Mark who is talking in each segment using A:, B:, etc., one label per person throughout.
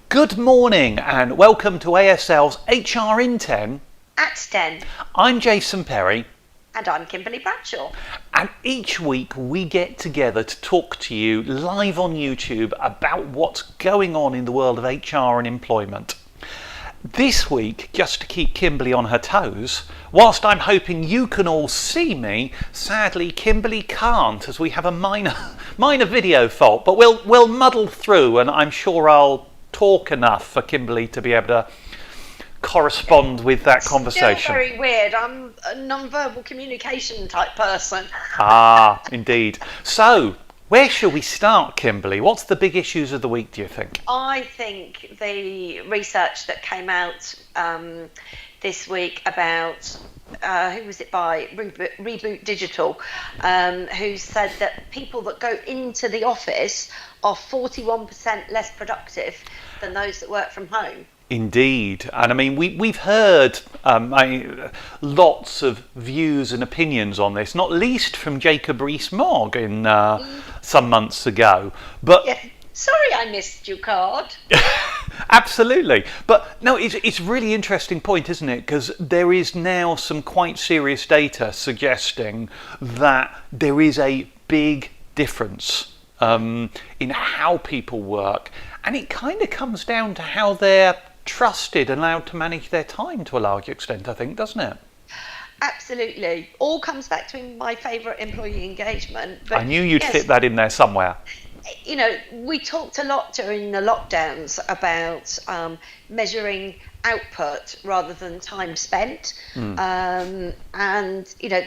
A: Good morning and welcome to ASL's HR in 10
B: at 10.
A: I'm Jason Perry.
B: And I'm Kimberly Bradshaw.
A: And each week we get together to talk to you live on YouTube about what's going on in the world of HR and employment. This week, just to keep Kimberly on her toes, whilst I'm hoping you can all see me, sadly Kimberly can't as we have a minor video fault, but we'll muddle through and I'm sure I'll talk enough for Kimberly to be able to correspond with that conversation.
B: Still very weird. I'm a non-verbal communication type person.
A: Indeed. So, where shall we start, Kimberly? What's the big issues of the week, do you think?
B: I think the research that came out this week about, who was it by? Reboot Digital, who said that people that go into the office are 41% less productive than those that work from home.
A: Indeed, and I mean we've heard lots of views and opinions on this, not least from Jacob Rees-Mogg in some months ago. But
B: yeah. Sorry, I missed your card.
A: Absolutely, but no, it's a really interesting point, isn't it? Because there is now some quite serious data suggesting that there is a big difference in how people work, and it kind of comes down to how they're trusted and allowed to manage their time to a large extent, I think, doesn't it?
B: Absolutely. All comes back to my favourite employee engagement. But
A: I knew you'd fit that in there somewhere.
B: You know, we talked a lot during the lockdowns about measuring output rather than time spent. And, you know,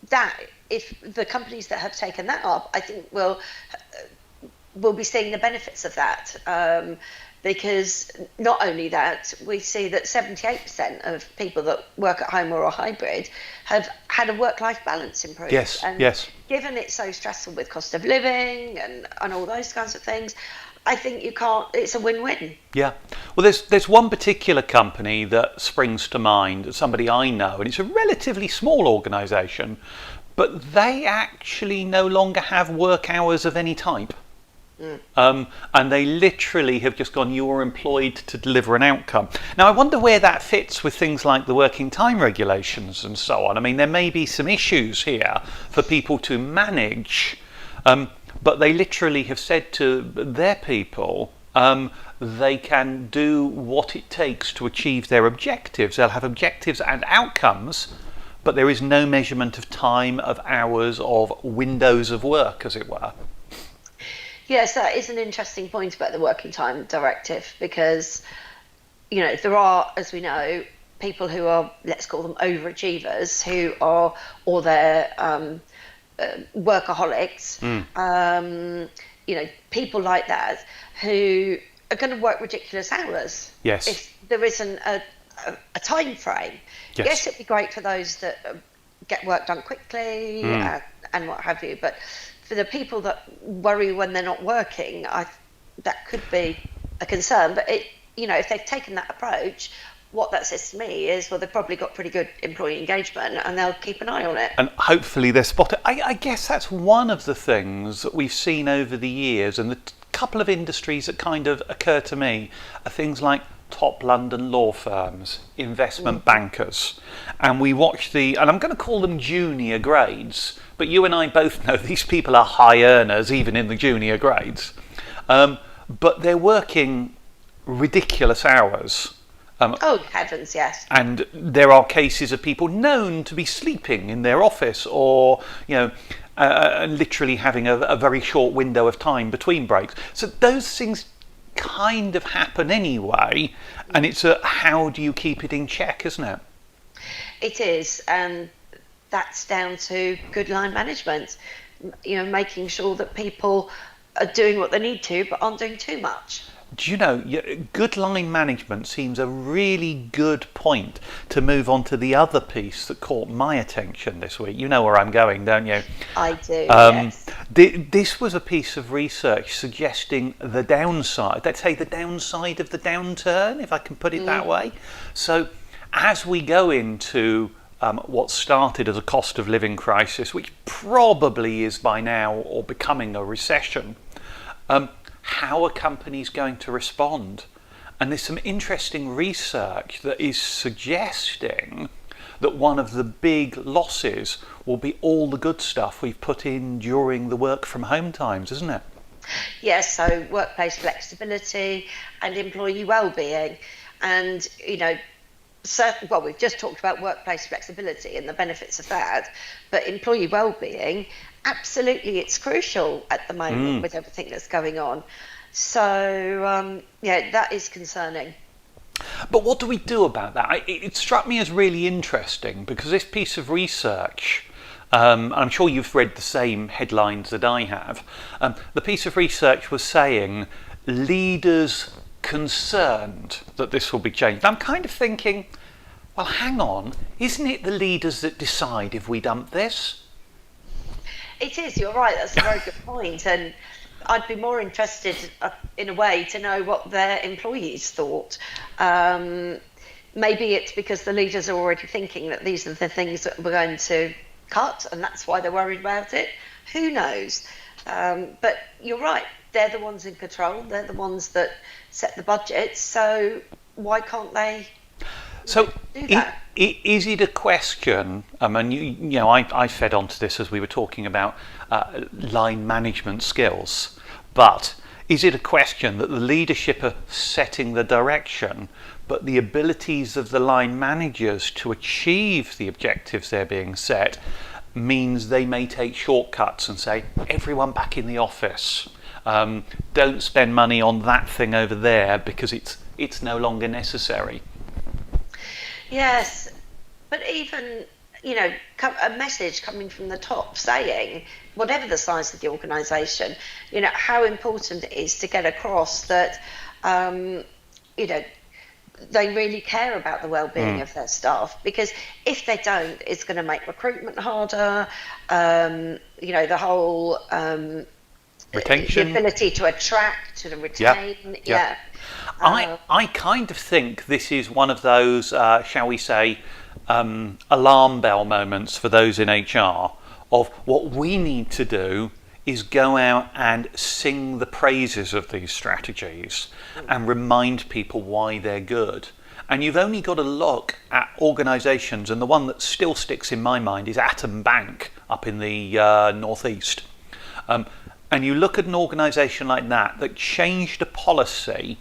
B: that if the companies that have taken that up, I think will be seeing the benefits of that. Because not only that, we see that 78% of people that work at home or are hybrid have had a work-life balance improved.
A: Yes.
B: Given it's so stressful with cost of living and all those kinds of things, I think it's a win-win.
A: Yeah. Well, there's one particular company that springs to mind, somebody I know, and it's a relatively small organisation, but they actually no longer have work hours of any type. And they literally have just gone, you are employed to deliver an outcome. Now I wonder where that fits with things like the working time regulations and so on. I mean, there may be some issues here for people to manage, but they literally have said to their people they can do what it takes to achieve their objectives. They'll have objectives and outcomes, but there is no measurement of time, of hours, of windows of work, as it were.
B: Yes, that is an interesting point about the working time directive, because, you know, there are, as we know, people who are, let's call them overachievers, or they're workaholics, you know, people like that who are going to work ridiculous hours.
A: Yes.
B: If there isn't a time frame. Yes, it'd be great for those that get work done quickly and what have you, but for the people that worry when they're not working, that could be a concern. But if they've taken that approach, what that says to me is, well, they've probably got pretty good employee engagement and they'll keep an eye on it.
A: And hopefully they're spotted. I guess that's one of the things that we've seen over the years, and the couple of industries that kind of occur to me are things like top London law firms, investment bankers, and we watch and I'm going to call them junior grades, but you and I both know these people are high earners even in the junior grades, but they're working ridiculous hours.
B: Oh heavens, yes.
A: And there are cases of people known to be sleeping in their office, or literally having a very short window of time between breaks. So those things kind of happen anyway, and it's how do you keep it in check, isn't it?
B: It is, and that's down to good line management, making sure that people are doing what they need to but aren't doing too much.
A: Do you know, good line management seems a really good point to move on to the other piece that caught my attention this week. You know where I'm going, don't you?
B: I do, yes.
A: This was a piece of research suggesting the downside, let's say the downside of the downturn, if I can put it that way. So as we go into what started as a cost of living crisis, which probably is by now or becoming a recession, how are companies going to respond? And there's some interesting research that is suggesting that one of the big losses will be all the good stuff we've put in during the work from home times, isn't it?
B: Yes, so workplace flexibility and employee well-being. And, well, we've just talked about workplace flexibility and the benefits of that, but employee well-being, absolutely, it's crucial at the moment with everything that's going on. So, that is concerning.
A: But what do we do about that? It struck me as really interesting because this piece of research, I'm sure you've read the same headlines that I have, the piece of research was saying leaders concerned that this will be changed. I'm kind of thinking, well, hang on, isn't it the leaders that decide if we dump this?
B: It is, you're right, that's a very good point. And I'd be more interested, in a way, to know what their employees thought. Maybe it's because the leaders are already thinking that these are the things that we're going to cut, and that's why they're worried about it. Who knows? But you're right, they're the ones in control. They're the ones that set the budget. So why can't they do that?
A: Is it a question? I fed onto this as we were talking about line management skills. But is it a question that the leadership are setting the direction, but the abilities of the line managers to achieve the objectives they're being set means they may take shortcuts and say, everyone back in the office, don't spend money on that thing over there because it's no longer necessary?
B: Yes, but even, a message coming from the top saying, whatever the size of the organisation, how important it is to get across that, they really care about the well-being of their staff, because if they don't, it's going to make recruitment harder, the whole
A: retention,
B: the ability to attract, to retain. Yeah.
A: I kind of think this is one of those, shall we say, alarm bell moments for those in HR of what we need to do is go out and sing the praises of these strategies and remind people why they're good. And you've only got to look at organisations, and the one that still sticks in my mind is Atom Bank up in the northeast. And you look at an organisation like that changed a policy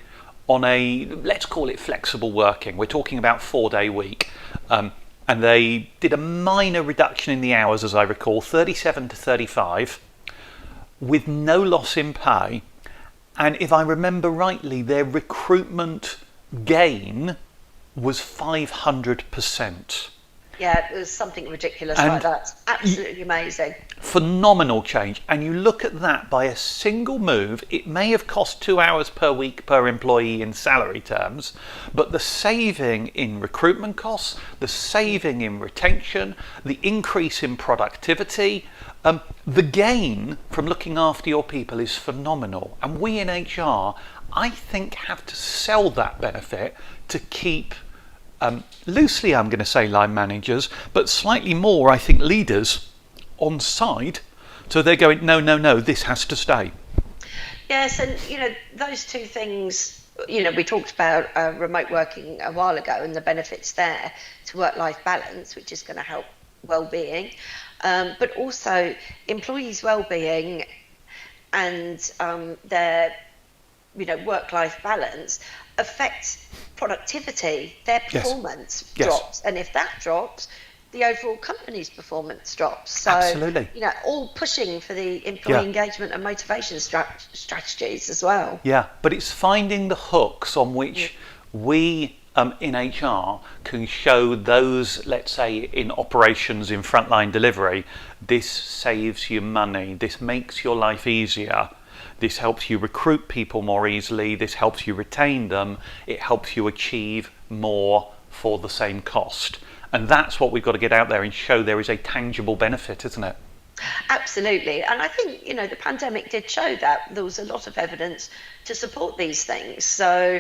A: on a, let's call it flexible working. We're talking about 4-day week. And they did a minor reduction in the hours, as I recall, 37 to 35, with no loss in pay. And if I remember rightly, their recruitment gain was 500%.
B: Yeah, it was something ridiculous like that. Absolutely amazing.
A: Phenomenal change. And you look at that by a single move, it may have cost 2 hours per week per employee in salary terms, but the saving in recruitment costs, the saving in retention, the increase in productivity, the gain from looking after your people is phenomenal. And we in HR, I think, have to sell that benefit to keep loosely I'm going to say line managers, but slightly more I think leaders on side, so they're going, no, this has to stay.
B: Yes, and those two things, we talked about remote working a while ago and the benefits there to work-life balance, which is going to help well-being, but also employees' well-being and their work-life balance affects productivity. Their performance drops, and if that drops, the overall company's performance drops. So,
A: absolutely.
B: All pushing for the employee engagement and motivation strategies as well.
A: Yeah, but it's finding the hooks on which we in HR can show those, let's say, in operations, in frontline delivery, this saves you money, this makes your life easier. This helps you recruit people more easily. This helps you retain them. It helps you achieve more for the same cost. And that's what we've got to get out there and show there is a tangible benefit, isn't it?
B: Absolutely. And I think, the pandemic did show that. There was a lot of evidence to support these things. So,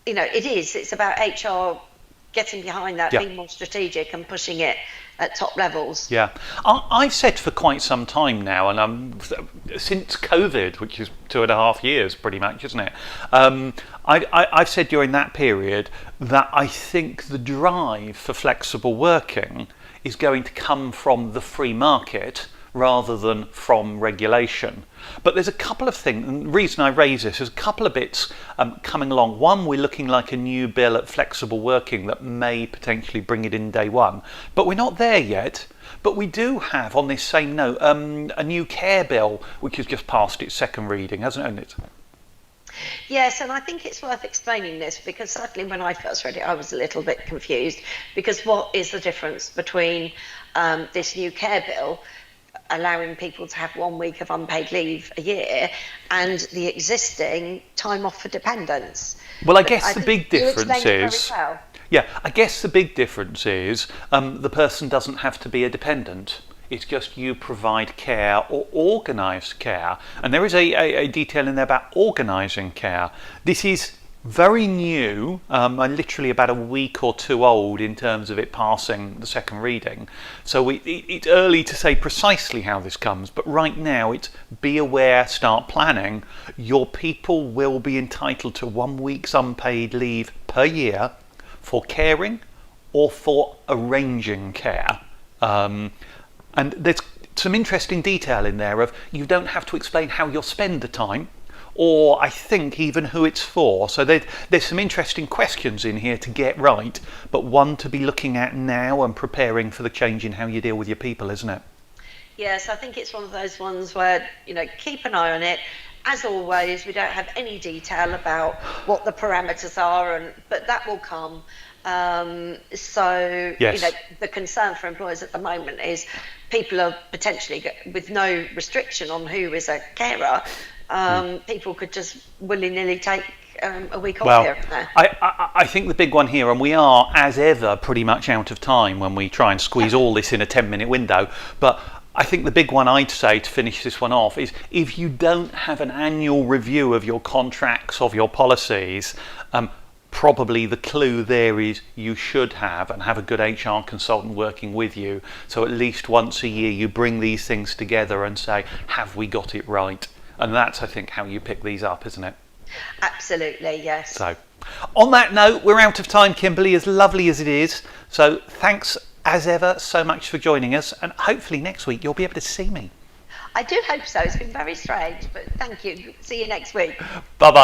B: it's about HR getting behind that, being more strategic and pushing it at top levels.
A: Yeah, I've said for quite some time now, and since COVID, which is 2.5 years pretty much, isn't it? I've said during that period that I think the drive for flexible working is going to come from the free market rather than from regulation. But there's a couple of things, and the reason I raise this is a couple of bits coming along. One, we're looking like a new bill at flexible working that may potentially bring it in day one, but we're not there yet. But we do have, on this same note, a new care bill which has just passed its second reading, hasn't it?
B: Yes, and I think it's worth explaining this, because certainly when I first read it, I was a little bit confused, because what is the difference between this new care bill allowing people to have 1 week of unpaid leave a year and the existing time off for dependents?
A: Well, I guess the big difference is,
B: well.
A: yeah, I guess the big difference is the person doesn't have to be a dependent. It's just you provide care or organise care. And there is a detail in there about organising care. This is very new, literally about a week or two old in terms of it passing the second reading. So it's early to say precisely how this comes, but right now it's be aware, start planning. Your people will be entitled to 1 week's unpaid leave per year for caring or for arranging care. And there's some interesting detail in there of you don't have to explain how you'll spend the time, or I think even who it's for. So there's some interesting questions in here to get right, but one to be looking at now and preparing for the change in how you deal with your people, isn't it?
B: Yes, I think it's one of those ones where, keep an eye on it. As always, we don't have any detail about what the parameters are, but that will come.
A: Yes.
B: The concern for employers at the moment is people are potentially, with no restriction on who is a carer, people could just willy-nilly take a week off here and there.
A: I think the big one here, and we are, as ever, pretty much out of time when we try and squeeze all this in a 10-minute window, but I think the big one I'd say to finish this one off is if you don't have an annual review of your contracts, of your policies, probably the clue there is you should have a good HR consultant working with you. So at least once a year you bring these things together and say, have we got it right? And that's, I think, how you pick these up, isn't it?
B: Absolutely, yes.
A: So on that note, we're out of time, Kimberly, as lovely as it is. So thanks as ever so much for joining us, and hopefully next week you'll be able to see me.
B: I do hope so. It's been very strange, but thank you. See you next week.
A: Bye-bye.